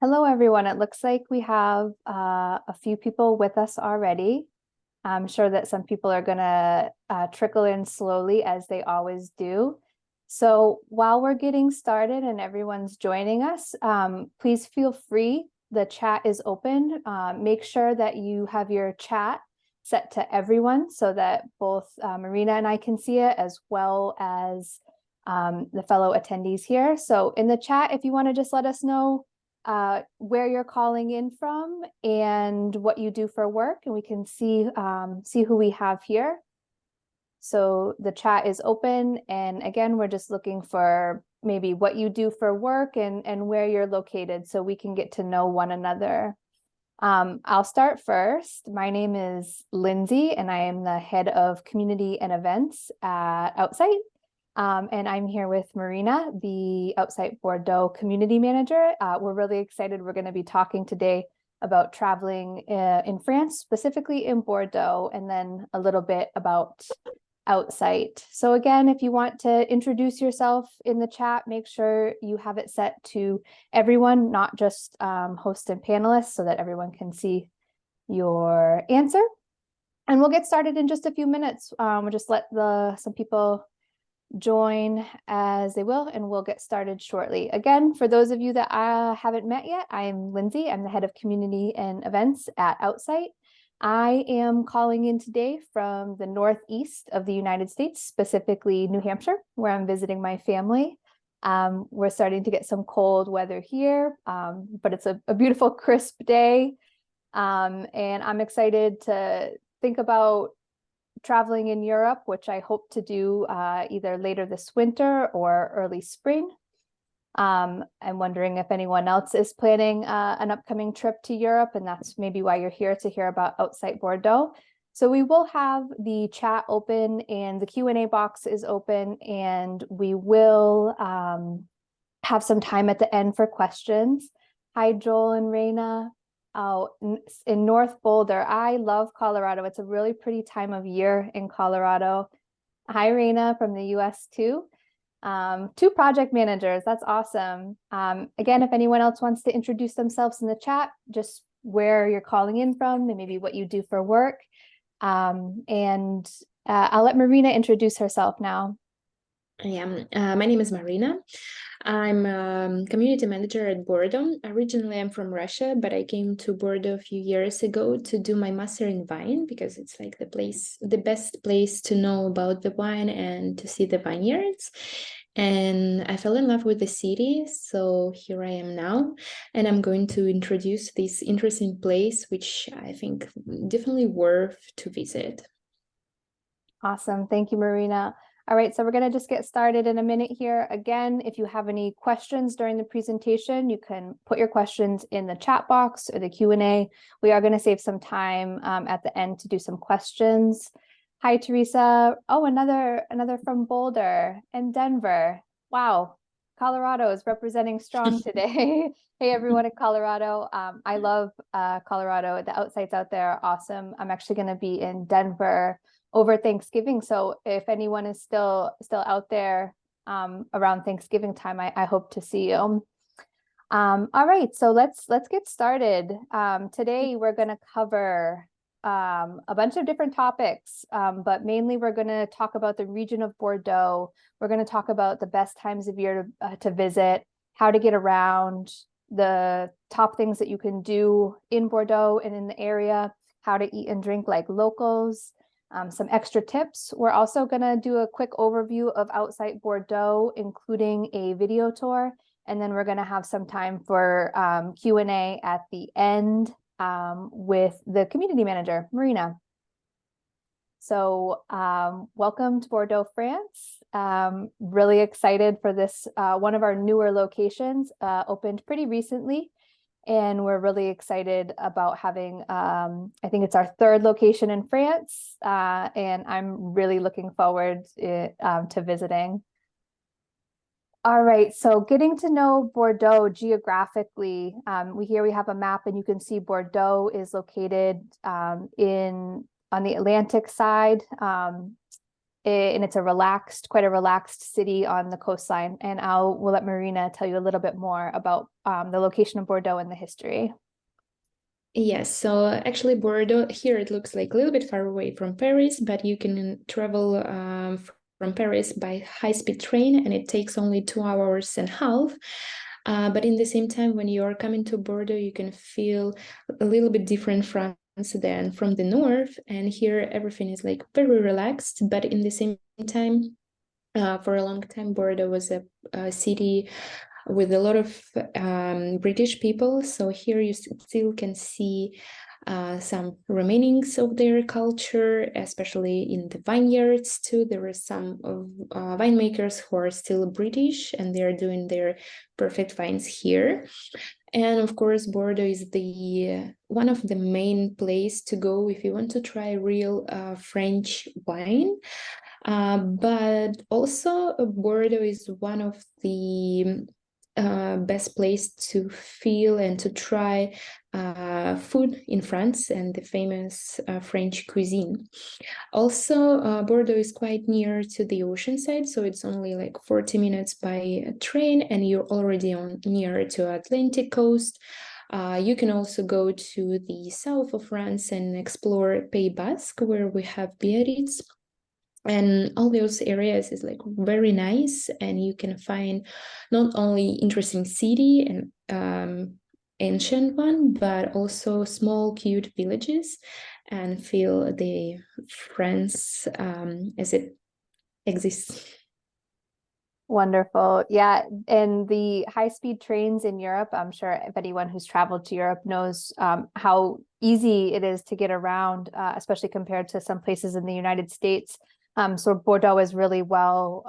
Hello, everyone. It looks like we have a few people with us already. I'm sure that some people are going to trickle in slowly as they always do. So while we're getting started and everyone's joining us, please feel free. The chat is open. Make sure that you have your chat set to everyone so that both Marina and I can see it, as well as the fellow attendees here. So in the chat, if you want to just let us know where you're calling in from and what you do for work, and we can see who we have here. So the chat is open, and again, we're just looking for maybe what you do for work and where you're located so we can get to know one another. I'll start first. My name is Lindsay, and I am the head of community and events at Outsite. And I'm here with Marina, the Outsite Bordeaux community manager. We're really excited. We're going to be talking today about traveling in France, specifically in Bordeaux, and then a little bit about Outsite. So again, if you want to introduce yourself in the chat, make sure you have it set to everyone, not just hosts and panelists, so that everyone can see your answer. And we'll get started in just a few minutes. We'll just let some people join as they will, and we'll get started shortly. Again, for those of you that I haven't met yet, I'm Lindsay. I'm the head of community and events at Outsite. I am calling in today from the northeast of the United States, specifically New Hampshire, where I'm visiting my family. We're starting to get some cold weather here, but it's a beautiful, crisp day. And I'm excited to think about traveling in Europe, which I hope to do either later this winter or early spring. I'm wondering if anyone else is planning an upcoming trip to Europe, and that's maybe why you're here, to hear about Outsite Bordeaux. So we will have the chat open and the Q&A box is open, and we will have some time at the end for questions. Hi, Joel and Raina. Oh, in North Boulder. I love Colorado. It's a really pretty time of year in Colorado. Hi, Raina from the US too. Two project managers. That's awesome. Again, if anyone else wants to introduce themselves in the chat, just where you're calling in from and maybe what you do for work. And I'll let Marina introduce herself now. Yeah, my name is Marina. I'm a community manager at Bordeaux. Originally, I'm from Russia, but I came to Bordeaux a few years ago to do my master in wine, because it's like the best place to know about the wine and to see the vineyards. And I fell in love with the city, so here I am now. And I'm going to introduce this interesting place, which I think definitely worth to visit. Awesome. Thank you, Marina. All right, so we're going to just get started in a minute here. Again, if you have any questions during the presentation, you can put your questions in the chat box or the Q&A. We are going to save some time at the end to do some questions. Hi, Teresa. Oh, another from Boulder and Denver. Wow, Colorado is representing strong today. Hey, everyone in Colorado. I love Colorado. The Outsites out there are awesome. I'm actually going to be in Denver over Thanksgiving. So if anyone is still out there around Thanksgiving time, I hope to see you. All right, so let's get started. Today we're going to cover a bunch of different topics, but mainly we're going to talk about the region of Bordeaux. We're going to talk about the best times of year to visit, how to get around, the top things that you can do in Bordeaux and in the area, how to eat and drink like locals. Some extra tips. We're also going to do a quick overview of Outsite Bordeaux, including a video tour, and then we're going to have some time for Q&A at the end with the community manager, Marina. So welcome to Bordeaux, France. Really excited for this. One of our newer locations opened pretty recently. And we're really excited about having, I think it's our third location in France, and I'm really looking forward to visiting. All right, so getting to know Bordeaux geographically, we have a map, and you can see Bordeaux is located on the Atlantic side. and it's quite a relaxed city on the coastline. And we'll let Marina tell you a little bit more about the location of Bordeaux and the history. Yes, so actually Bordeaux here it looks like a little bit far away from Paris, but you can travel from Paris by high-speed train, and it takes only 2 hours and a half. But in the same time, when you are coming to Bordeaux, you can feel a little bit different France than from the north. And here everything is like very relaxed, but in the same time, for a long time, Bordeaux was a city with a lot of British people. So here you still can see some remainings of their culture, especially in the vineyards too. There are some winemakers who are still British, and they are doing their perfect wines here. And of course, Bordeaux is the one of the main place to go if you want to try real French wine. But also Bordeaux is one of the best place to feel and to try food in France and the famous French cuisine. Also, Bordeaux is quite near to the ocean side, so it's only like 40 minutes by train, and you're already near to Atlantic coast. You can also go to the south of France and explore Pays Basque, where we have Biarritz. And all those areas is like very nice, and you can find not only interesting city and ancient one, but also small cute villages, and feel the France as it exists. Wonderful. Yeah. And the high-speed trains in Europe, I'm sure if anyone who's traveled to Europe knows how easy it is to get around, especially compared to some places in the United States. So Bordeaux is really well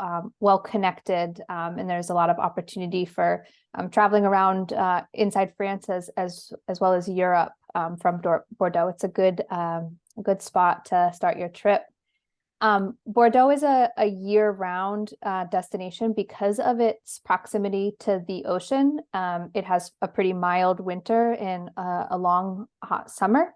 connected, and there's a lot of opportunity for traveling around inside France as well as Europe from Bordeaux. It's a good spot to start your trip. Bordeaux is a year-round destination because of its proximity to the ocean. It has a pretty mild winter and a long, hot summer.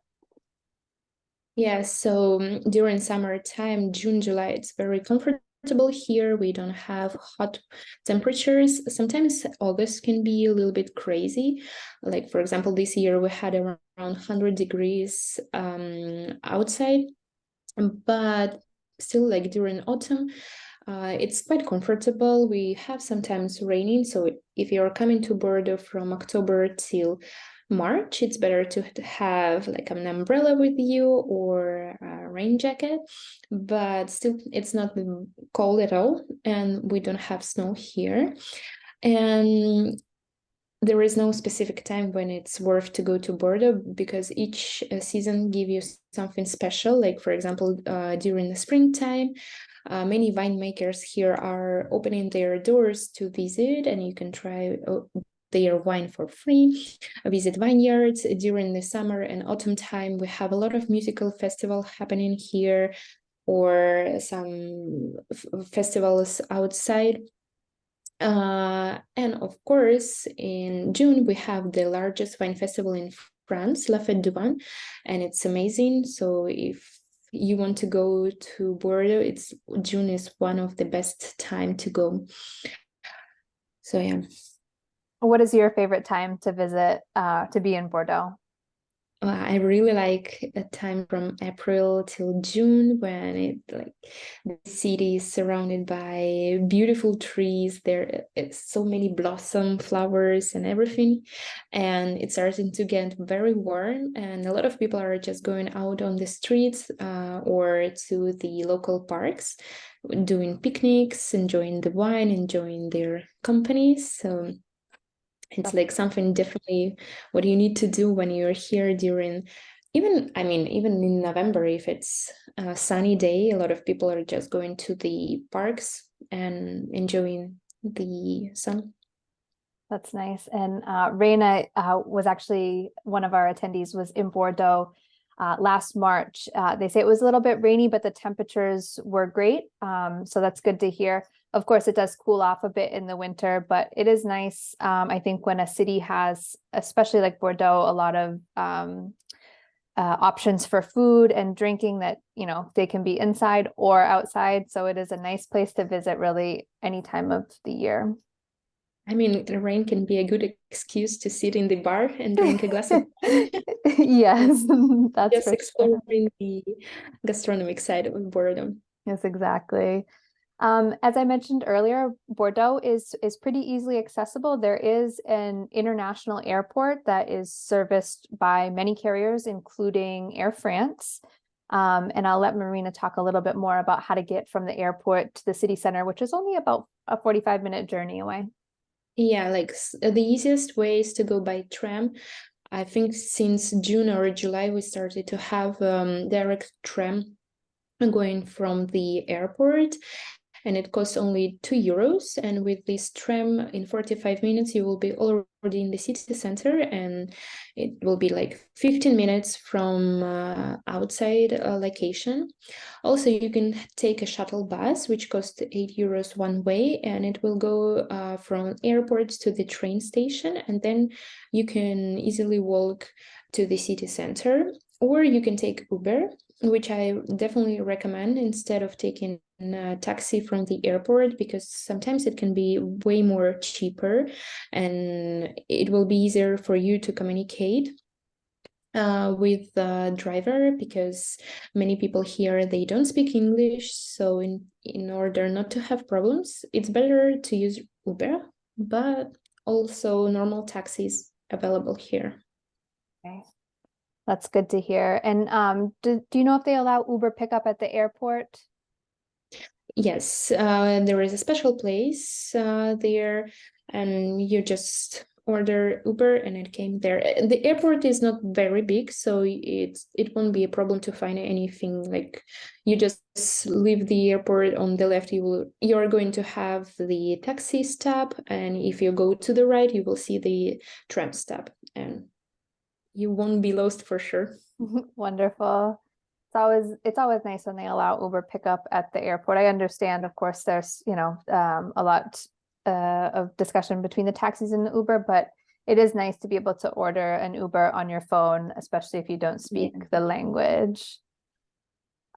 Yeah, so during summertime, June, July, it's very comfortable here. We don't have hot temperatures. Sometimes August can be a little bit crazy. Like, for example, this year we had around 100 degrees outside, but still, like during autumn, it's quite comfortable. We have sometimes raining, so if you're coming to Bordeaux from October till March, it's better to have like an umbrella with you or a rain jacket, but still it's not cold at all, and we don't have snow here. And there is no specific time when it's worth to go to Bordeaux, because each season give you something special. Like, for example, during the springtime, many winemakers here are opening their doors to visit, and you can try their wine for free, visit vineyards. During the summer and autumn time, we have a lot of musical festivals happening here, or some festivals outside. And of course, in June, we have the largest wine festival in France, La Fête du Vin, and it's amazing. So if you want to go to Bordeaux, June is one of the best time to go. So yeah. What is your favorite time to visit, to be in Bordeaux? I really like a time from April till June, when the city is surrounded by beautiful trees. There is so many blossom flowers and everything, and it's starting to get very warm, and a lot of people are just going out on the streets or to the local parks, doing picnics, enjoying the wine, enjoying their company. So it's like something definitely what you need to do when you're here during, even in November, if it's a sunny day, a lot of people are just going to the parks and enjoying the sun. That's nice. And Reina was actually one of our attendees, was in Bordeaux last March. They say it was a little bit rainy, but the temperatures were great. So that's good to hear. Of course, it does cool off a bit in the winter, but it is nice. I think when a city has, especially like Bordeaux, a lot of options for food and drinking that, you know, they can be inside or outside. So it is a nice place to visit really any time of the year. I mean, the rain can be a good excuse to sit in the bar and drink a glass of wine. Yes, that's Just for sure. exploring the gastronomic side of Bordeaux. Yes, exactly. As I mentioned earlier, Bordeaux is pretty easily accessible. There is an international airport that is serviced by many carriers, including Air France. And I'll let Marina talk a little bit more about how to get from the airport to the city center, which is only about a 45-minute journey away. Yeah, like the easiest way is to go by tram. I think since June or July, we started to have direct tram going from the airport, and it costs only €2. And with this tram, in 45 minutes, you will be already in the city center, and it will be like 15 minutes from outside location. Also, you can take a shuttle bus, which costs €8 one way, and it will go from airport to the train station, and then you can easily walk to the city center. Or you can take Uber, which I definitely recommend instead of taking a taxi from the airport, because sometimes it can be way more cheaper and it will be easier for you to communicate with the driver, because many people here, they don't speak English. So in order not to have problems, it's better to use Uber, but also normal taxis available here. Okay. That's good to hear. And do you know if they allow Uber pickup at the airport? Yes, there is a special place there, and you just order Uber and it came there. The airport is not very big, so it won't be a problem to find anything. Like, you just leave the airport on the left, you're going to have the taxi stop, and if you go to the right, you will see the tram stop, and you won't be lost for sure. Wonderful. It's always nice when they allow Uber pickup at the airport. I understand, of course, there's, you know, a lot of discussion between the taxis and the Uber, but it is nice to be able to order an Uber on your phone, especially if you don't speak the language.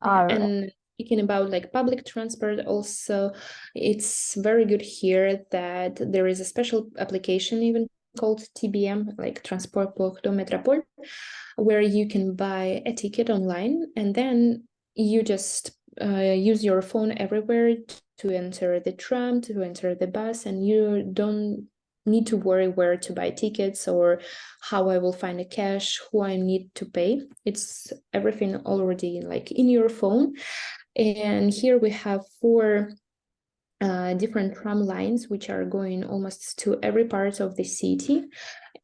And speaking about like public transport, also, it's very good here that there is a special application even called TBM, like Transport Bordeaux Métropole, where you can buy a ticket online, and then you just use your phone everywhere to enter the tram, to enter the bus, and you don't need to worry where to buy tickets or how I will find a cash, who I need to pay. It's everything already like in your phone. And here we have 4 different tram lines, which are going almost to every part of the city,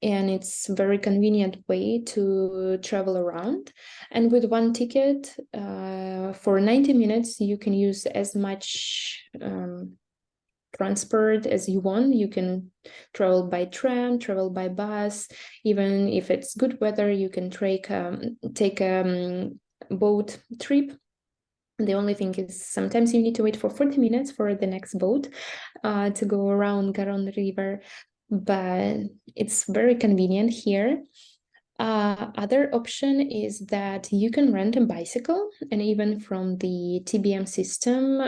and it's a very convenient way to travel around. And with one ticket, for 90 minutes, you can use as much transport as you want. You can travel by tram, travel by bus. Even if it's good weather, you can take a boat trip. The only thing is sometimes you need to wait for 40 minutes for the next boat to go around Garonne River, but it's very convenient here. Other option is that you can rent a bicycle, and even from the TBM system,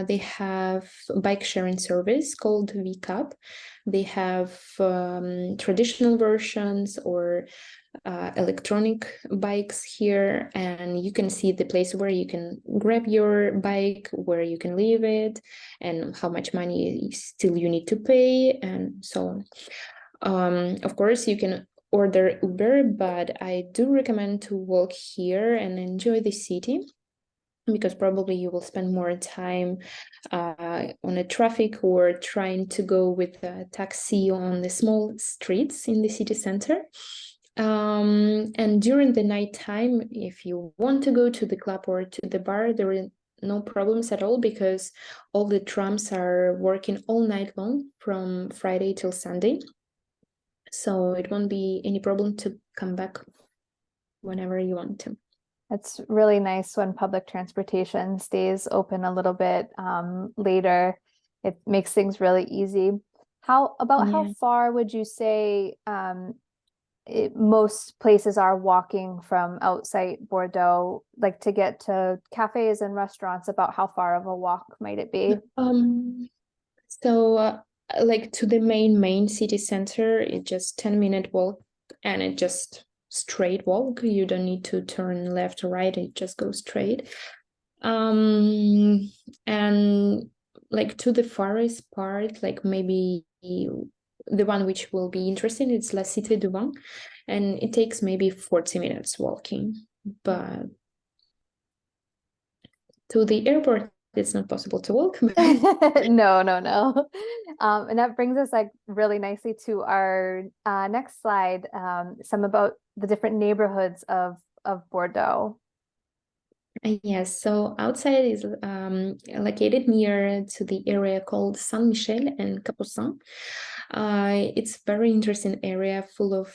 they have bike sharing service called VCAP. They have traditional versions or electronic bikes here, and you can see the place where you can grab your bike, where you can leave it, and how much money still you need to pay, and so on. Of course, you can order Uber, but I do recommend to walk here and enjoy the city, because probably you will spend more time on the traffic or trying to go with a taxi on the small streets in the city center. And during the night time, if you want to go to the club or to the bar, there are no problems at all, because all the trams are working all night long from Friday till Sunday. So it won't be any problem to come back whenever you want to. It's really nice when public transportation stays open a little bit later. It makes things really easy. How Yeah. far would you say most places are walking from Outsite Bordeaux, like to get to cafes and restaurants. About how far of a walk might it be? So like to the main city center, it's just 10-minute walk, and it just straight walk. You don't need to turn left or right, it just goes straight. And like to the farthest part, like maybe the one which will be interesting, it's La Cité du Vin, and it takes maybe 40 minutes walking. But to the airport, it's not possible to walk. No, no, no. And that brings us like really nicely to our next slide, some about the different neighborhoods of Bordeaux. Yes, so Outsite is located near to the area called Saint-Michel and Capucin. It's very interesting area full of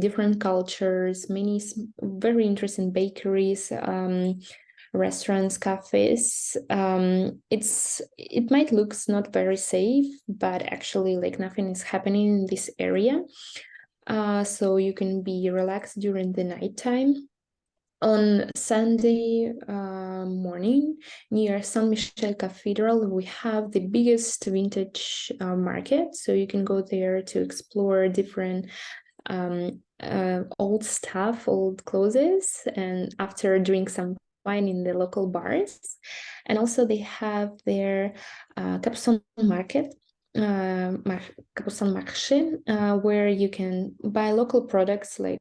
different cultures, many very interesting bakeries, restaurants, cafes. It might look not very safe, but actually like nothing is happening in this area. So you can be relaxed during the nighttime. On Sunday morning, near Saint Michel Cathedral, we have the biggest vintage market. So you can go there to explore different old stuff, old clothes, and after drink some wine in the local bars. And also they have their Capucin market, Capucin Marché, where you can buy local products like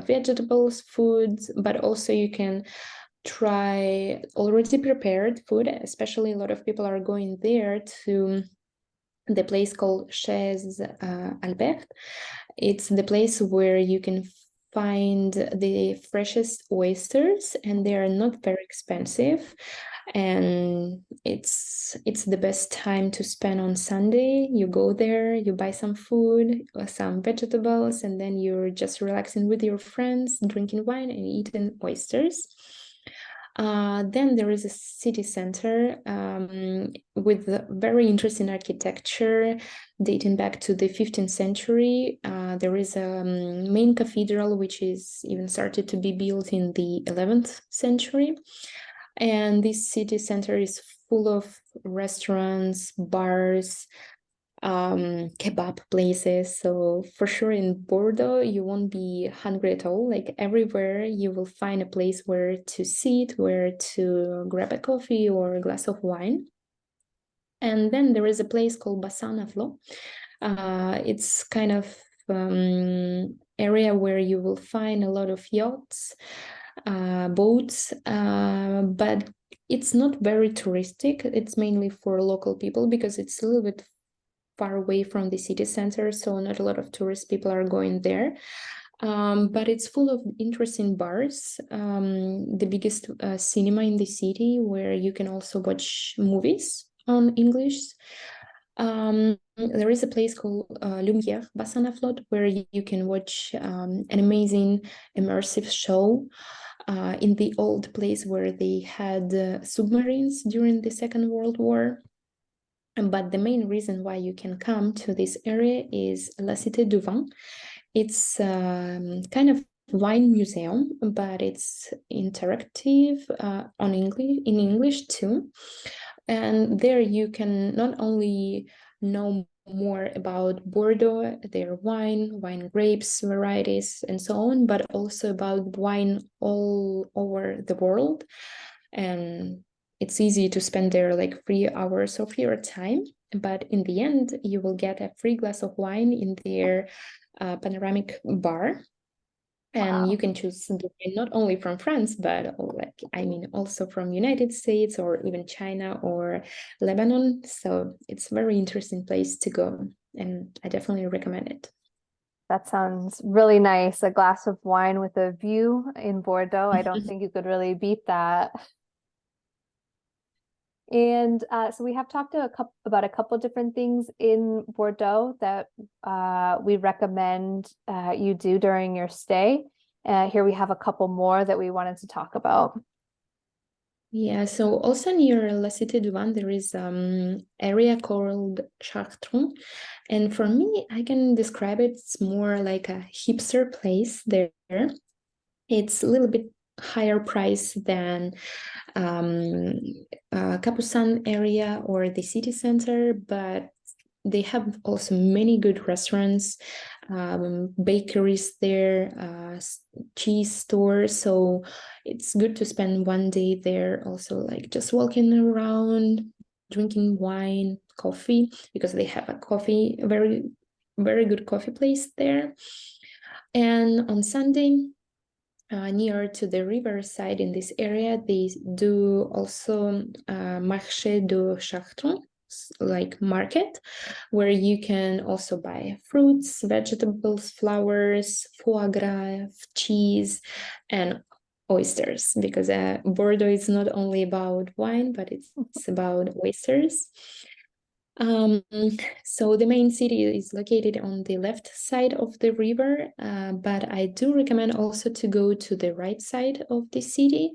vegetables, foods, but also you can try already prepared food. Especially a lot of people are going there to the place called Chez Albert. It's the place where you can find the freshest oysters, and they are not very expensive, and it's the best time to spend on Sunday. You go there, you buy some food, some vegetables, and then you're just relaxing with your friends, drinking wine and eating oysters. Then there is a city center with very interesting architecture dating back to the 15th century. There is a main cathedral which is even started to be built in the 11th century. And this city center is full of restaurants, bars, kebab places. So for sure in Bordeaux, you won't be hungry at all. Like everywhere you will find a place where to sit, where to grab a coffee or a glass of wine. And then there is a place called Bassin à Flot. It's kind of area where you will find a lot of yachts, boats, but it's not very touristic. It's mainly for local people because it's a little bit far away from the city center, so not a lot of tourist people are going there. But it's full of interesting bars, the biggest cinema in the city where you can also watch movies on English. There is a place called Lumière Bassin à Flot where you can watch an amazing immersive show in the old place where they had submarines during the Second World War. But the main reason why you can come to this area is La Cité du Vin. It's kind of wine museum, but it's interactive in English too. And there you can not only know more about Bordeaux, their wine grapes, varieties, and so on, but also about wine all over the world. And it's easy to spend there like 3 hours of your time, but in the end, you will get a free glass of wine in their panoramic bar. And Wow. you can choose not only from France, but also from United States or even China or Lebanon. So it's a very interesting place to go, and I definitely recommend it. That sounds really nice. A glass of wine with a view in Bordeaux. I don't think you could really beat that. And so we have talked about a couple different things in Bordeaux that we recommend you do during your stay. Here we have a couple more that we wanted to talk about. Yeah, so also near La Cité du Vin, there is area called châteaux, And for me, I can describe it, it's more like a hipster place there. It's a little bit higher price than Capusan area or the city center, but they have also many good restaurants, bakeries there, cheese stores. So it's good to spend one day there, also like just walking around, drinking wine, coffee, because they have a coffee, very, very good coffee place there. And on Sunday, near to the riverside in this area, they do also marché de chartron, like market, where you can also buy fruits, vegetables, flowers, foie gras, cheese, and oysters, because Bordeaux is not only about wine, but it's about oysters. So the main city is located on the left side of the river, but I do recommend also to go to the right side of the city.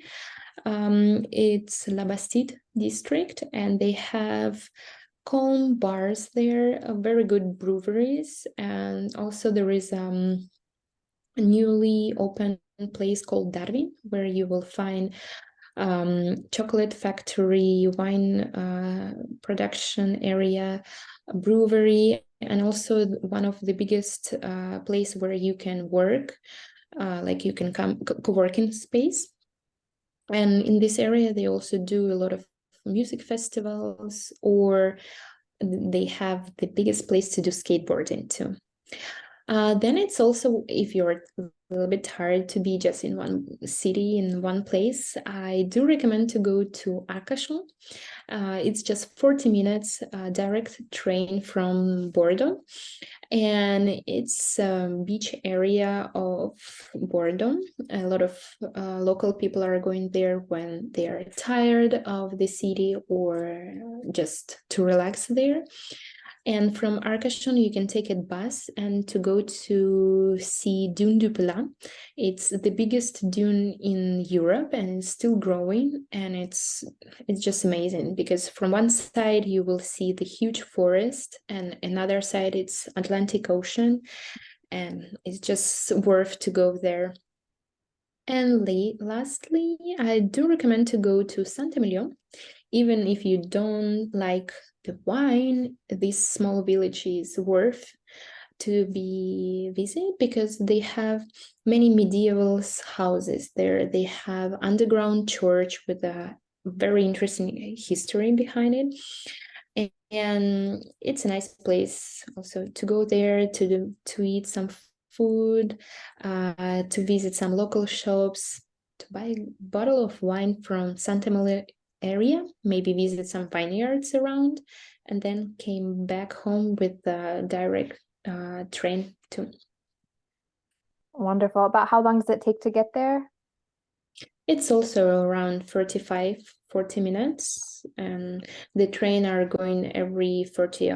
It's La Bastide district, and they have calm bars there, very good breweries, and also there is a newly opened place called Darwin, where you will find chocolate factory, wine production area, brewery, and also one of the biggest place where you can work, like you can come co-working space. And in this area, they also do a lot of music festivals, or they have the biggest place to do skateboarding too. Then it's also, if you're a little bit tired to be just in one city, in one place, I do recommend to go to Arcachon. It's just 40 minutes direct train from Bordeaux. And it's a beach area of Bordeaux. A lot of local people are going there when they are tired of the city or just to relax there. And from Arcachon, you can take a bus and to go to see Dune du Pilat. It's the biggest dune in Europe, and it's still growing. And it's just amazing, because from one side you will see the huge forest, and another side it's Atlantic Ocean, and it's just worth to go there. And lastly, I do recommend to go to Saint-Emilion. Even if you don't like the wine, this small village is worth to be visited, because they have many medieval houses there. They have underground church with a very interesting history behind it. And it's a nice place also to go there, to eat some food, to visit some local shops, to buy a bottle of wine from Saint-Emilion area, maybe visit some vineyards around, and then came back home with the direct train too. Wonderful. About how long does it take to get there? It's also around 40 minutes, and the train are going every 30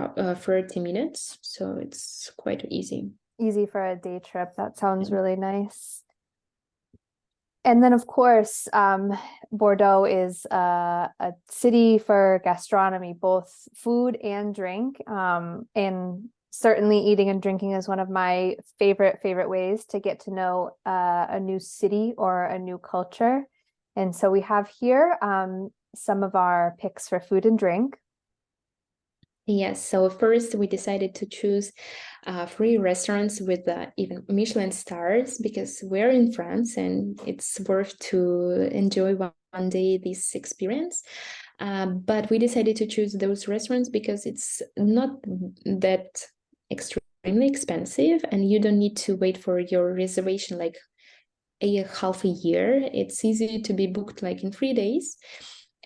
minutes, so it's quite easy. Easy for a day trip. That sounds really nice. And then, of course, Bordeaux is a city for gastronomy, both food and drink. And certainly eating and drinking is one of my favorite ways to get to know a new city or a new culture. And so we have here some of our picks for food and drink. Yes, so first we decided to choose 3 restaurants with even Michelin stars, because we're in France and it's worth to enjoy one day this experience. But we decided to choose those restaurants because it's not that extremely expensive, and you don't need to wait for your reservation like half a year. It's easy to be booked like in 3 days.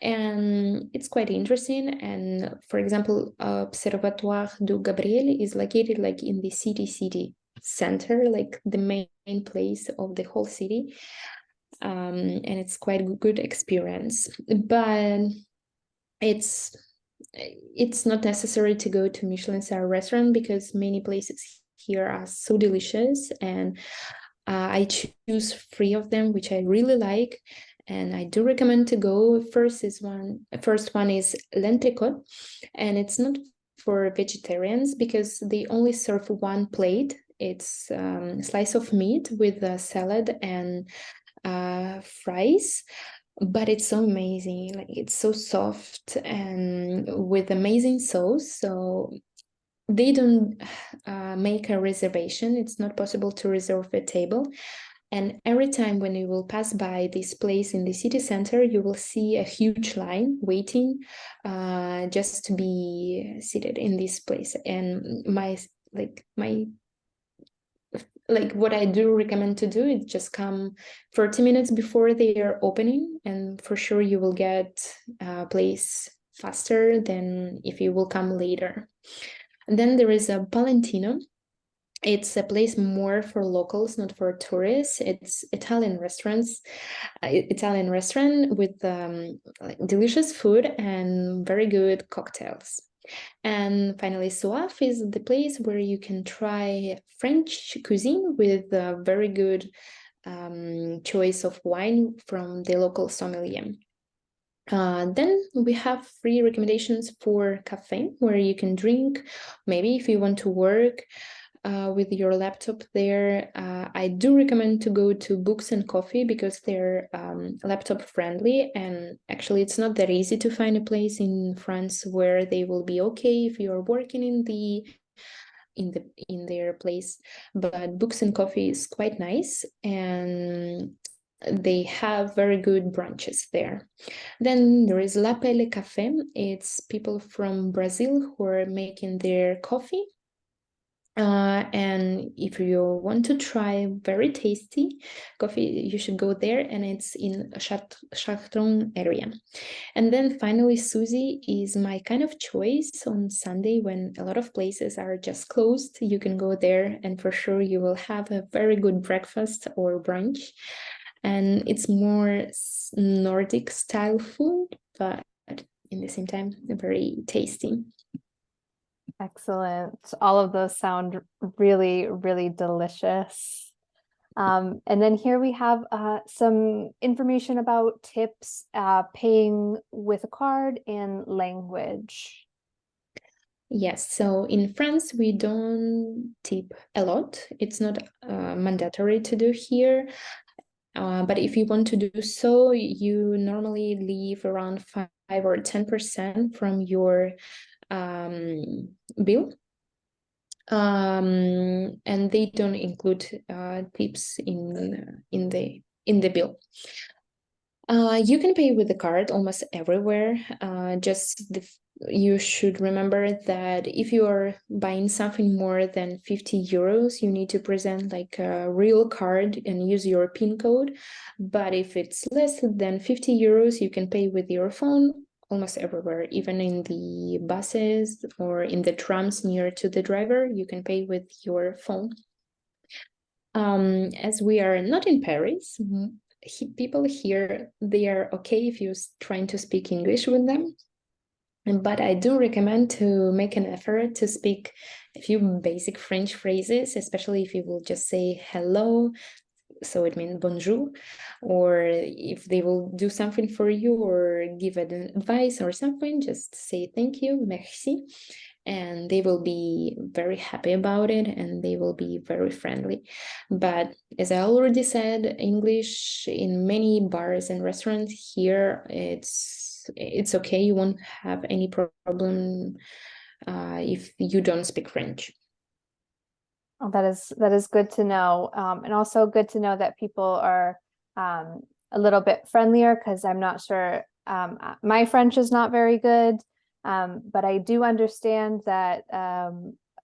And it's quite interesting. And for example, Observatoire du Gabriel is located like in the city center, like the main place of the whole city. And it's quite a good experience. But it's not necessary to go to Michelin star restaurant, because many places here are so delicious, and I choose 3 of them which I really like, and I do recommend to go. First one is L'Entrecôte, and it's not for vegetarians because they only serve one plate. It's a slice of meat with a salad and fries, but it's so amazing. Like it's so soft and with amazing sauce. So they don't make a reservation. It's not possible to reserve a table. And every time when you will pass by this place in the city center, you will see a huge line waiting just to be seated in this place. And what I do recommend to do is just come 30 minutes before they are opening, and for sure you will get a place faster than if you will come later. And then there is a Palentino. It's a place more for locals, not for tourists. It's Italian restaurant with delicious food and very good cocktails. And finally, Soif is the place where you can try French cuisine with a very good choice of wine from the local sommelier. Then we have free recommendations for cafe where you can drink. Maybe if you want to work with your laptop there, I do recommend to go to Books and Coffee because they're laptop friendly, and actually it's not that easy to find a place in France where they will be okay if you're working in their place. But Books and Coffee is quite nice, and they have very good brunches there. Then there is La Pelle Café. It's people from Brazil who are making their coffee. And if you want to try very tasty coffee, you should go there, and it's in Châteaux area. And then finally, Suzy is my kind of choice on Sunday when a lot of places are just closed. You can go there, and for sure you will have a very good breakfast or brunch. And it's more Nordic style food, but in the same time, very tasty. Excellent. All of those sound really, really delicious. And then here we have some information about tips, paying with a card, and language. Yes, so in France, we don't tip a lot. It's not mandatory to do here. But if you want to do so, you normally leave around 5 or 10% from your bill. And they don't include tips in the bill. You can pay with the card almost everywhere. You should remember that if you are buying something more than 50 euros, you need to present like a real card and use your PIN code. But if it's less than 50 euros, you can pay with your phone almost everywhere, even in the buses or in the trams near to the driver, you can pay with your phone. As we are not in Paris, people here, they are okay if you're trying to speak English with them. But I do recommend to make an effort to speak a few basic French phrases, especially if you will just say hello, so it means bonjour, or if they will do something for you or give an advice or something, just say thank you, merci, and they will be very happy about it, and they will be very friendly. But as I already said, English in many bars and restaurants here, it's okay. You won't have any problem if you don't speak French. Oh, that is good to know, and also good to know that people are a little bit friendlier, because I'm not sure, my French is not very good, but I do understand that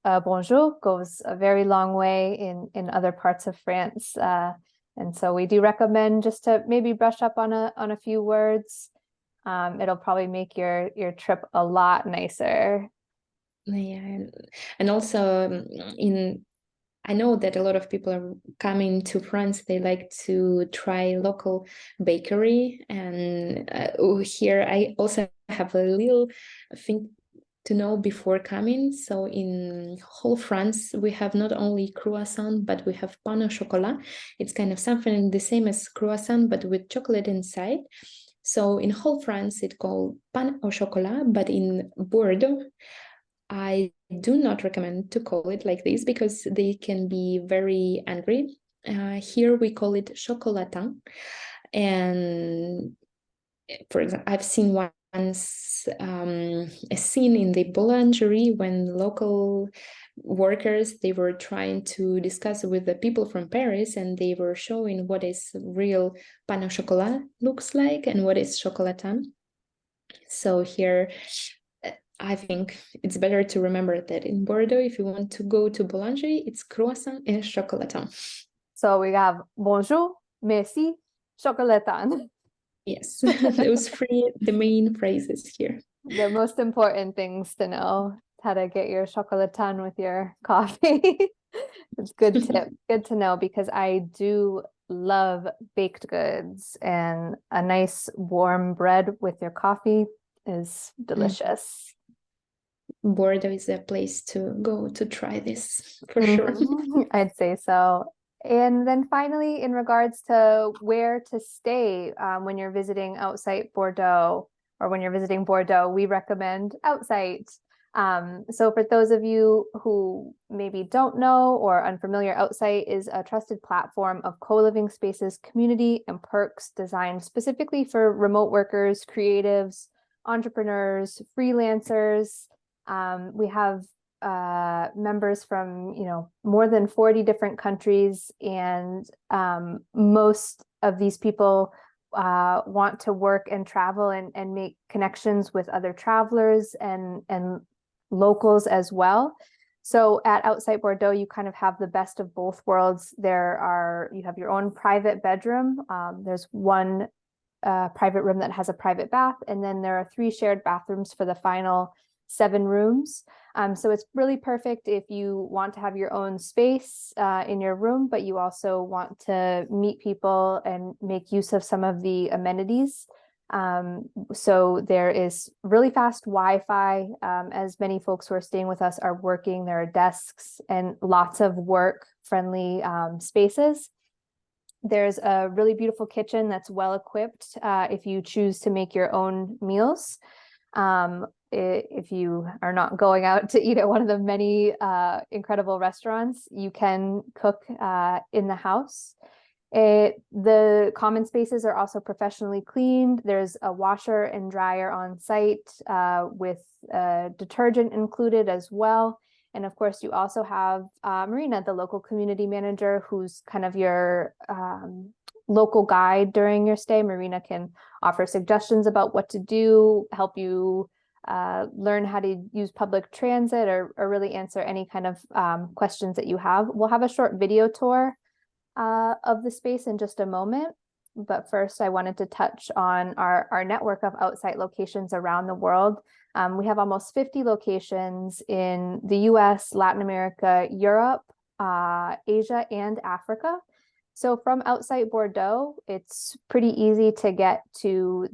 bonjour goes a very long way in other parts of France, and so we do recommend just to maybe brush up on a few words. It'll probably make your trip a lot nicer. Yeah, and also I know that a lot of people are coming to France. They like to try local bakery, and here I also have a little thing to know before coming. So in whole France, we have not only croissant, but we have pain au chocolat. It's kind of something the same as croissant, but with chocolate inside. So in whole France, it's called pain au chocolat, but in Bordeaux, I do not recommend to call it like this because they can be very angry. Here we call it chocolatin. And for example, I've seen once a scene in the boulangerie when local workers, they were trying to discuss with the people from Paris, and they were showing what is real pain au chocolat looks like and what is chocolatin. So here, I think it's better to remember that in Bordeaux, if you want to go to boulangerie, it's croissant et chocolatin. So we have bonjour, merci, chocolatin. Yes, those three, the main phrases here. The most important things to know, how to get your chocolatin with your coffee. It's good tip, good to know, because I do love baked goods, and a nice warm bread with your coffee is delicious. Bordeaux is a place to go to try this for sure. I'd say so. And then finally, in regards to where to stay when you're visiting Outsite Bordeaux, or when you're visiting Bordeaux, we recommend Outsite. So for those of you who maybe don't know or unfamiliar, Outsite is a trusted platform of co-living spaces, community, and perks designed specifically for remote workers, creatives, entrepreneurs, freelancers. We have members from more than 40 different countries, and most of these people want to work and travel and make connections with other travelers and locals as well. So at Outsite Bordeaux, you kind of have the best of both worlds. You have your own private bedroom. There's one private room that has a private bath, and then there are 3 shared bathrooms for the final 7 rooms. So it's really perfect if you want to have your own space in your room, but you also want to meet people and make use of some of the amenities. So there is really fast Wi-Fi, as many folks who are staying with us are working. There are desks and lots of work-friendly spaces. There's a really beautiful kitchen that's well equipped if you choose to make your own meals. If you are not going out to eat at one of the many incredible restaurants, you can cook in the house. The common spaces are also professionally cleaned. There's a washer and dryer on site with detergent included as well. And of course, you also have Marina, the local community manager, who's kind of your local guide during your stay. Marina can offer suggestions about what to do, help you learn how to use public transit, or really answer any kind of questions that you have. We'll have a short video tour of the space in just a moment. But first, I wanted to touch on our network of Outsite locations around the world. We have almost 50 locations in the US, Latin America, Europe, Asia, and Africa. So from Outsite Bordeaux, it's pretty easy to get to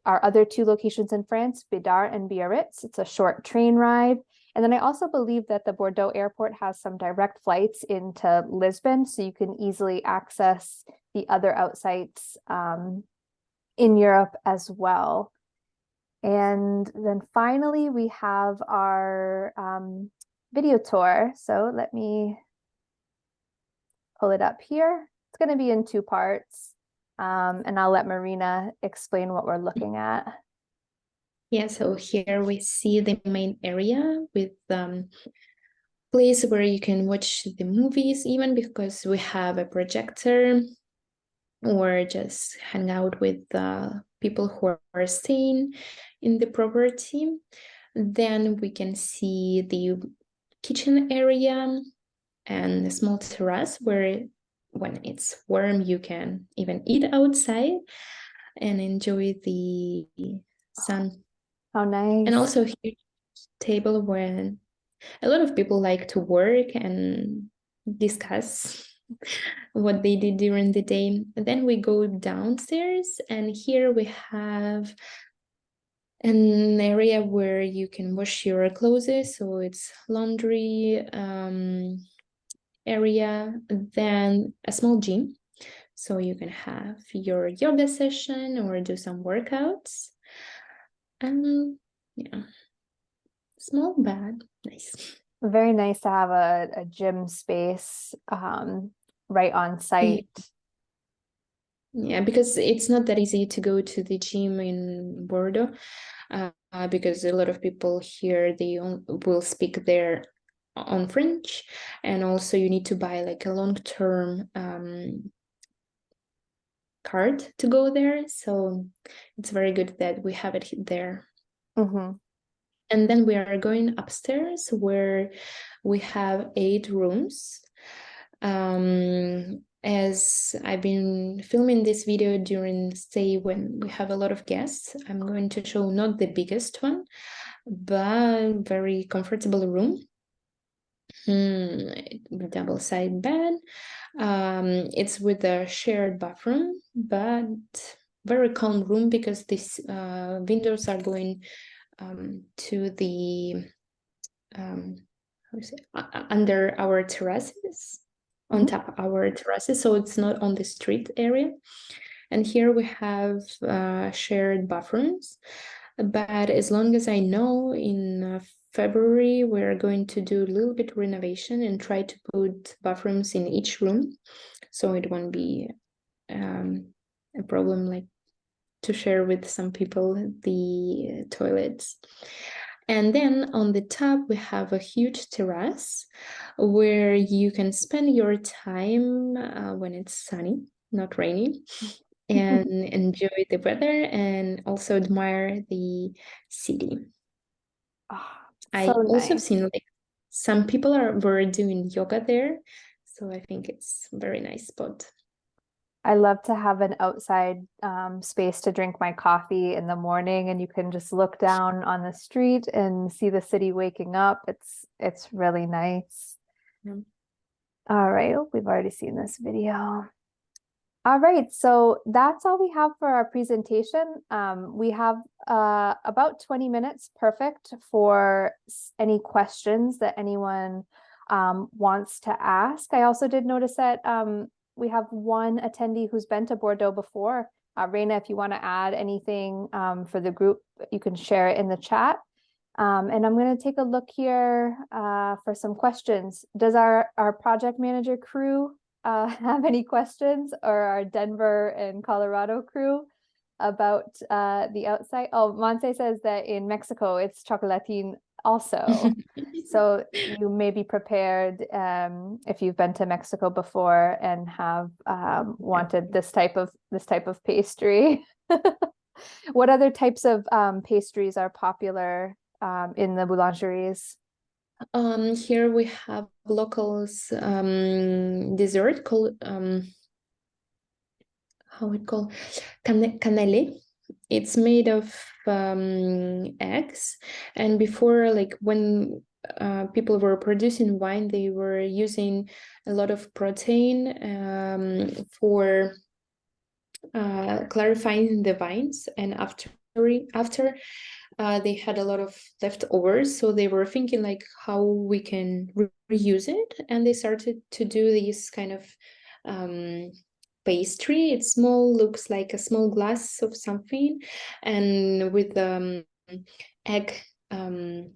our other 2 locations in France, Bidart and Biarritz. It's a short train ride. And then I also believe that the Bordeaux airport has some direct flights into Lisbon, so you can easily access the other Outsites in Europe as well. And then finally, we have our video tour. So let me pull it up here. It's going to be in 2 parts, and I'll let Marina explain what we're looking at. Yeah, so here we see the main area with place where you can watch the movies, even because we have a projector, or just hang out with people who are staying in the property. Then we can see the kitchen area and a small terrace where, when it's warm, you can even eat outside and enjoy the sun. How nice. And also a huge table where a lot of people like to work and discuss what they did during the day. And then we go downstairs, and here we have an area where you can wash your clothes. So it's laundry area, then a small gym. So you can have your yoga session or do some workouts. Yeah. small but nice. Very nice to have a gym space right on site. Yeah, because it's not that easy to go to the gym in Bordeaux, because a lot of people here will speak their on French, and also you need to buy like a long-term card to go there. So it's very good that we have it there. Mm-hmm. And then we are going upstairs where we have 8 rooms. As I've been filming this video during the stay when we have a lot of guests, I'm going to show not the biggest one, but very comfortable room. Double side bed. It's with a shared bathroom, but very calm room because these windows are going to the under our terraces, on top of our terraces, so it's not on the street area. And here we have shared bathrooms, but as long as I know, in February we're going to do a little bit renovation and try to put bathrooms in each room, so it won't be a problem like to share with some people the toilets. And then on the top, we have a huge terrace where you can spend your time when it's sunny, not rainy, and enjoy the weather and also admire the city. Oh, I so also nice. seen like some people were doing yoga there, so I think it's a very nice spot. I love to have an outside space to drink my coffee in the morning, and you can just look down on the street and see the city waking up. It's really nice. Yeah. All right, oh, we've already seen this video. All right, so that's all we have for our presentation. We have about 20 minutes, perfect for any questions that anyone wants to ask. I also did notice that we have one attendee who's been to Bordeaux before. Reina, if you want to add anything for the group, you can share it in the chat. And I'm going to take a look here for some questions. Does our project manager crew have any questions, or our Denver and Colorado crew about the outside? Oh, Monse says that in Mexico it's chocolatín also. So you may be prepared if you've been to Mexico before and have wanted this type of pastry. What other types of pastries are popular in the boulangeries? Here we have locals dessert called how it called canele. It's made of eggs, and before, like when people were producing wine, they were using a lot of protein for clarifying the wines, and after they had a lot of leftovers, so they were thinking like how we can reuse it, and they started to do these kind of pastry. It's small, looks like a small glass of something, and with egg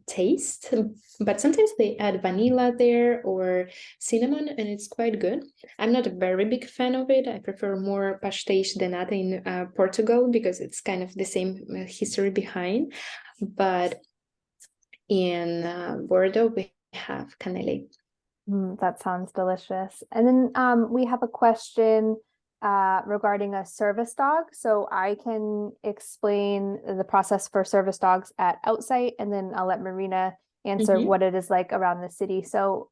taste, but sometimes they add vanilla there or cinnamon, and it's quite good. I'm not a very big fan of it. I prefer more pastéis de nata in Portugal because it's kind of the same history behind, but in Bordeaux we have canele. That sounds delicious. And then we have a question regarding a service dog. So I can explain the process for service dogs at Outsite, and then I'll let Marina answer what it is like around the city. So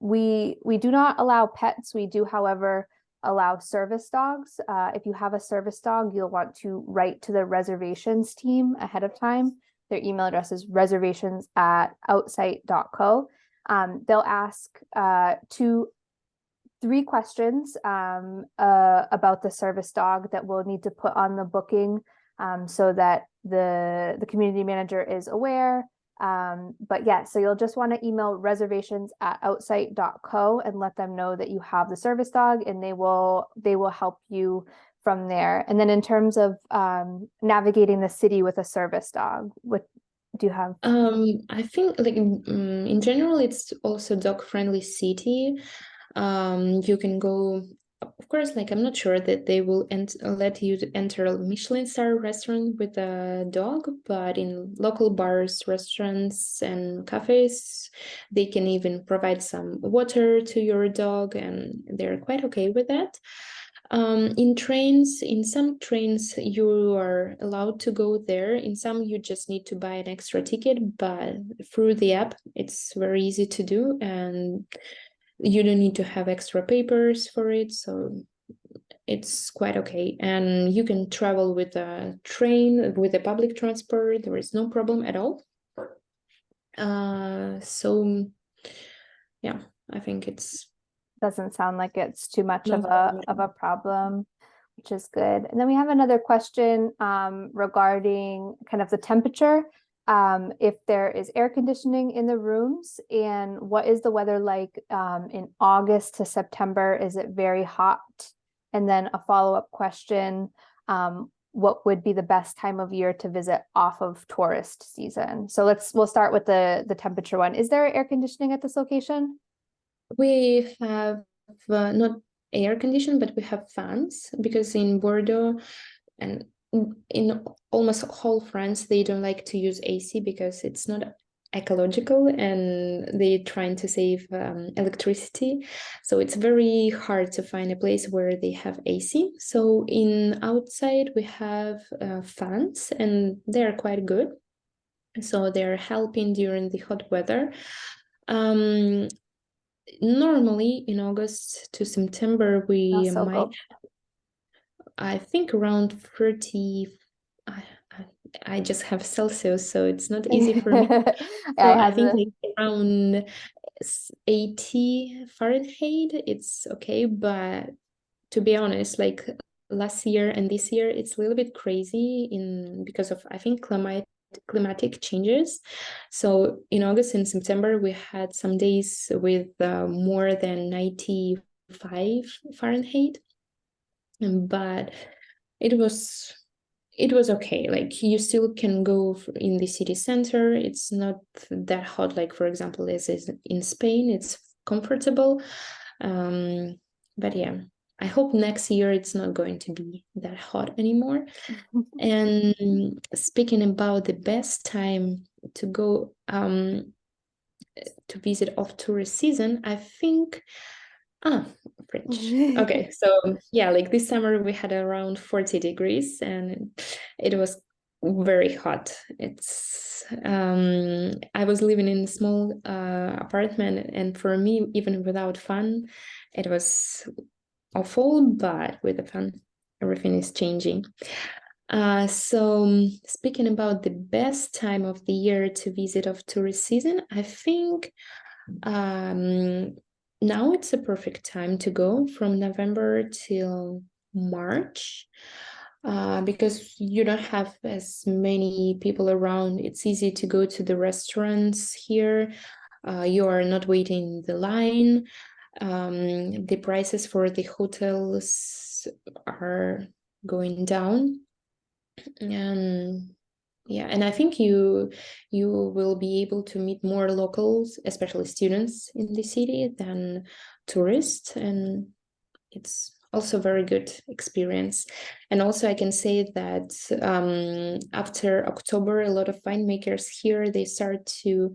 we do not allow pets. We do, however, allow service dogs. If you have a service dog, you'll want to write to the reservations team ahead of time. Their email address is reservations@outsite.co. They'll ask 3 questions about the service dog that we'll need to put on the booking so that the community manager is aware. But yeah, so you'll just want to email reservations@outsite.co and let them know that you have the service dog, and they will help you from there. And then in terms of navigating the city with a service dog, Do you have? I think like in general, it's also dog-friendly city. You can go, of course, like I'm not sure that they will let you to enter a Michelin star restaurant with a dog, but in local bars, restaurants, and cafes, they can even provide some water to your dog, and they're quite okay with that. In trains, in some trains, you are allowed to go there. In some, you just need to buy an extra ticket, but through the app, it's very easy to do, and you don't need to have extra papers for it. So it's quite okay. And you can travel with a train, with a public transport. There is no problem at all. So yeah, I think it's Doesn't sound like it's too much no of problem. a problem, which is good. And then we have another question regarding kind of the temperature. If there is air conditioning in the rooms, and what is the weather like in August to September? Is it very hot? And then a follow-up question, what would be the best time of year to visit off of tourist season? So we'll start with the temperature one. Is there air conditioning at this location? We have not air conditioning, but we have fans, because in Bordeaux and in almost whole France, they don't like to use AC because it's not ecological, and they're trying to save electricity. So it's very hard to find a place where they have AC. So in outside, we have fans, and they're quite good. So they're helping during the hot weather. Normally in August to September, we So might, go. I think around 30, I, I I just have Celsius, so it's not easy for me. I So I have think the like around 80 Fahrenheit, it's okay. But to be honest, like last year and this year, it's a little bit crazy because of, I think, climatic changes. So in August and September, we had some days with more than 95 Fahrenheit, but it was okay. Like you still can go in the city center. It's not that hot, like for example, as is in Spain. It's comfortable. But yeah, I hope next year it's not going to be that hot anymore. And speaking about the best time to go to visit off tourist season, I think French. Okay, so yeah, like this summer we had around 40 degrees, and it was very hot. It's I was living in a small apartment, and for me, even without fun, it was awful, but with the fun, everything is changing. So speaking about the best time of the year to visit of tourist season, I think now it's a perfect time to go from November till March, because you don't have as many people around. It's easy to go to the restaurants here. You are not waiting in the line. The prices for the hotels are going down, and yeah, and I think you will be able to meet more locals, especially students in the city, than tourists, and it's also a very good experience. And also I can say that after October, a lot of winemakers here, they start to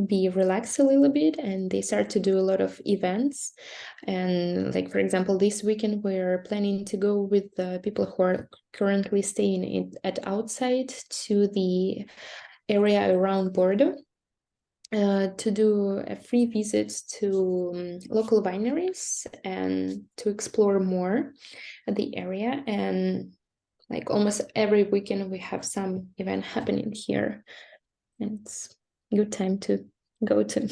be relaxed a little bit, and they start to do a lot of events. And like for example, this weekend we're planning to go with the people who are currently staying at Outsite to the area around Bordeaux, to do a free visit to local wineries and to explore more the area. And like almost every weekend we have some event happening here, and it's good time to go to.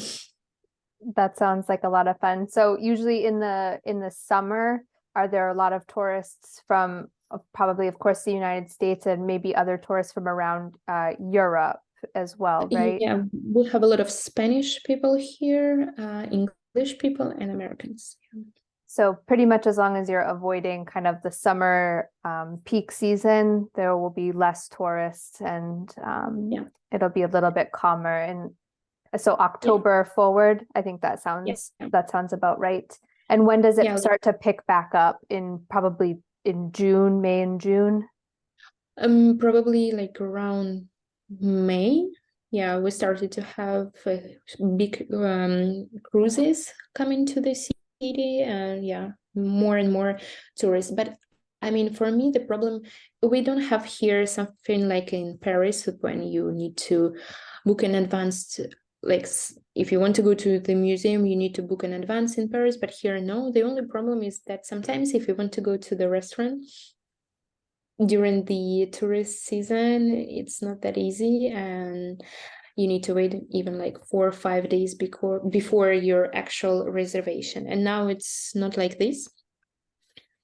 That sounds like a lot of fun. So usually in the summer, are there a lot of tourists from probably, of course, the United States and maybe other tourists from around Europe as well, right? Yeah, we have a lot of Spanish people here, English people, and Americans. So pretty much as long as you're avoiding kind of the summer peak season, there will be less tourists and Yeah. it'll be a little bit calmer. And so Yeah. October forward, I think that Yeah. sounds about right. And when does it Yeah. start to pick back up? Probably in June, May and June? Probably like around May. Yeah, we started to have big cruises coming to the city, and yeah, more and more tourists. But I mean, for me, the problem, we don't have here something like in Paris when you need to book in advance. Like if you want to go to the museum, you need to book in advance in Paris. But here, no. The only problem is that sometimes if you want to go to the restaurant during the tourist season, it's not that easy, and you need to wait even like 4 or 5 days before your actual reservation. And now it's not like this.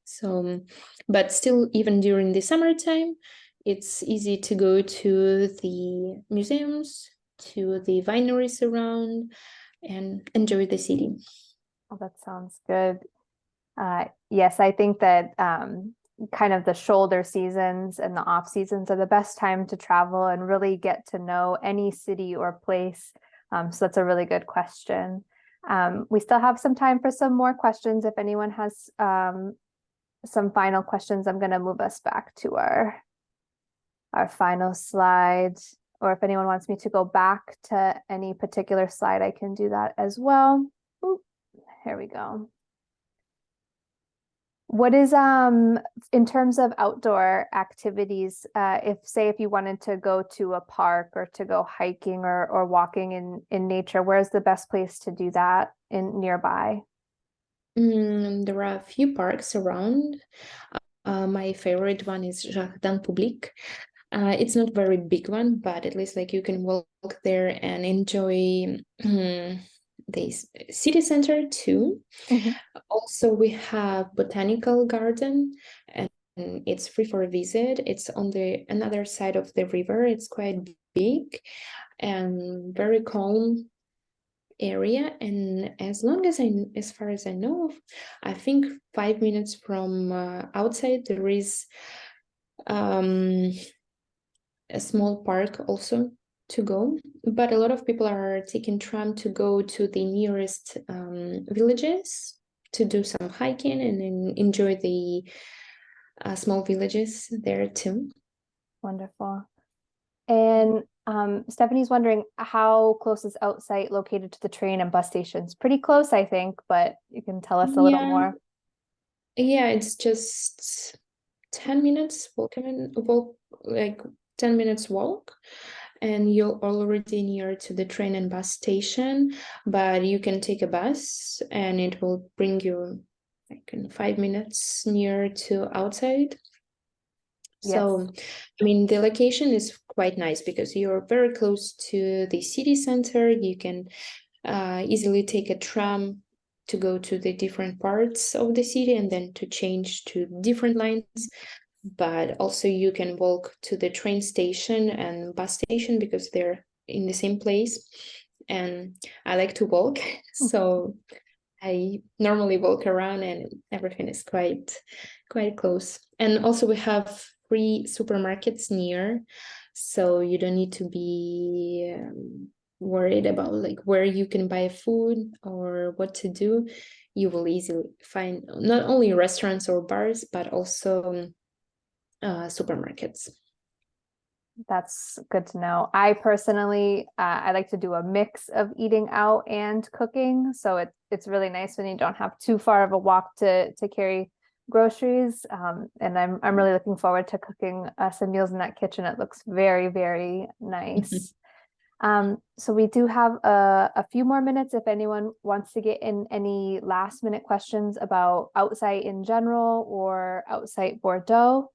So, but still, even during the summertime, it's easy to go to the museums, to the wineries around, and enjoy the city. Oh, that sounds good. Yes, I think that kind of the shoulder seasons and the off seasons are the best time to travel and really get to know any city or place. So that's a really good question. We still have some time for some more questions. If anyone has some final questions, I'm going to move us back to our final slide. Or if anyone wants me to go back to any particular slide, I can do that as well. Oop, here we go. What is in terms of outdoor activities, if you wanted to go to a park or to go hiking or walking in nature, where's the best place to do that in nearby? There are a few parks around. My favorite one is Jardin Public. It's not very big one, but at least like you can walk there and enjoy the city center too. Mhm. Also, we have botanical garden, and it's free for a visit. It's on the another side of the river. It's quite big and very calm area. And as far as I know, I think 5 minutes from outside there is a small park also to go, but a lot of people are taking tram to go to the nearest villages to do some hiking and then enjoy the small villages there too. Wonderful. And Stephanie's wondering how close is Outsite located to the train and bus stations? Pretty close, I think, but you can tell us a little more. Yeah, it's just 10 minutes like 10 minutes walk, and you're already near to the train and bus station, but you can take a bus and it will bring you like in 5 minutes near to Outside. So, Yes. I mean, the location is quite nice because you're very close to the city center. You can easily take a tram to go to the different parts of the city and then to change to different lines. But also you can walk to the train station and bus station because they're in the same place. And I like to walk, so I normally walk around and everything is quite close. And also we have free supermarkets near, so you don't need to be worried about like where you can buy food or what to do. You will easily find not only restaurants or bars, but also supermarkets. That's good to know. I personally, I like to do a mix of eating out and cooking. So it's really nice when you don't have too far of a walk to carry groceries. And I'm really looking forward to cooking some meals in that kitchen. It looks very, very nice. So we do have a few more minutes if anyone wants to get in any last minute questions about Outsite in general or Outsite Bordeaux.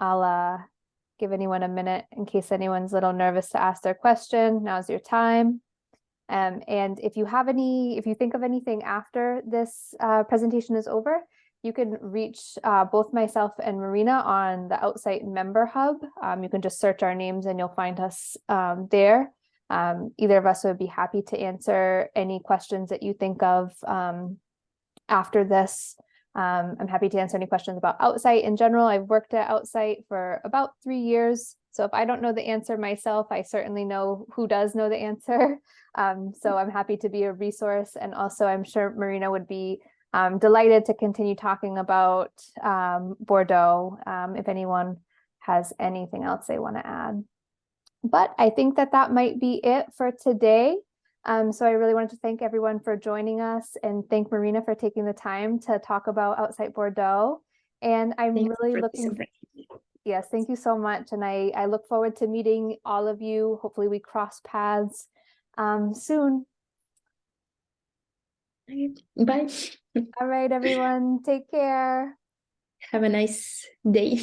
I'll give anyone a minute in case anyone's a little nervous to ask their question. Now's your time. And if you think of anything after this presentation is over, you can reach both myself and Marina on the Outsite Member Hub. You can just search our names and you'll find us there. Either of us would be happy to answer any questions that you think of after this. I'm happy to answer any questions about Outsite in general. I've worked at Outsite for about 3 years. So if I don't know the answer myself, I certainly know who does know the answer. So I'm happy to be a resource. And also I'm sure Marina would be delighted to continue talking about Bordeaux if anyone has anything else they want to add. But I think that might be it for today. So I really wanted to thank everyone for joining us and thank Marina for taking the time to talk about Outsite Bordeaux. And I'm Thanks really for looking, this. yes, thank you so much. And I look forward to meeting all of you. Hopefully we cross paths soon. Bye. All right, everyone, take care. Have a nice day.